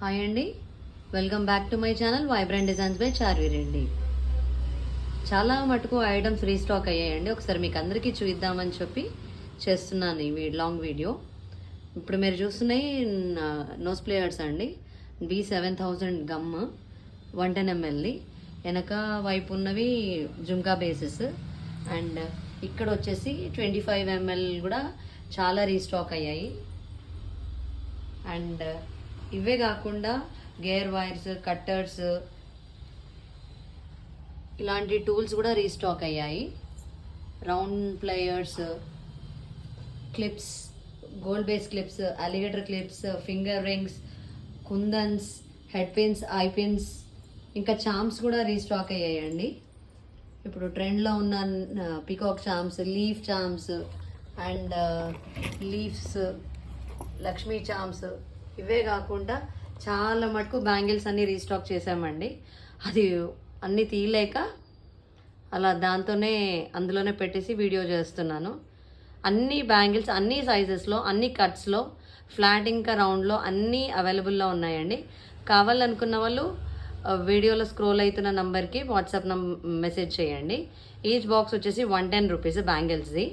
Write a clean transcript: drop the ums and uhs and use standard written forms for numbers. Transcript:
Hi అండి, welcome back to my channel vibrant designs by చార్వీరెడ్డి. చాలా మటుకు ఐటమ్స్ రీస్టాక్ అయ్యాయండి. ఒకసారి మీకు అందరికీ చూద్దామని చెప్పి చేస్తున్నాను ఈ లాంగ్ వీడియో. ఇప్పుడు మీరు చూస్తున్నాయి నోస్ ప్లేయర్స్ అండి. B7000 gum 110 ml. వెనక వైపు ఉన్నవి జుంకా బేసెస్ అండ్ ఇక్కడ వచ్చేసి 25 ml కూడా చాలా రీస్టాక్ అయ్యాయి. అండ్ ఇవే కాకుండా గేర్ వైర్స్, కట్టర్స్, ఇలాంటి టూల్స్ కూడా రీస్టాక్ అయ్యాయి. Round players, clips, gold base clips, alligator clips, finger rings, kundans, head pins, I pins, ఇంకా చామ్స్ కూడా రీస్టాక్ అయ్యాయండి. ఇప్పుడు ట్రెండ్లో ఉన్న peacock charms, leaf charms and leaves, Lakshmi charms, ఇవే కాకుండా చాలా మటుకు బ్యాంగిల్స్ అన్నీ రీస్టాక్ చేసామండి. అది అన్నీ తీయలేక అలా అందులోనే పెట్టేసి వీడియో చేస్తున్నాను. అన్ని బ్యాంగిల్స్ అన్ని సైజెస్లో, అన్ని కట్స్లో, ఫ్లాట్ ఇంకా రౌండ్లో అన్నీ అవైలబుల్లో ఉన్నాయండి. కావాలనుకున్న వాళ్ళు వీడియోలో స్క్రోల్ అవుతున్న నంబర్కి వాట్సాప్ మెసేజ్ చేయండి. ఈచ్ బాక్స్ వచ్చేసి 110 రూపీస్ బ్యాంగిల్స్ది.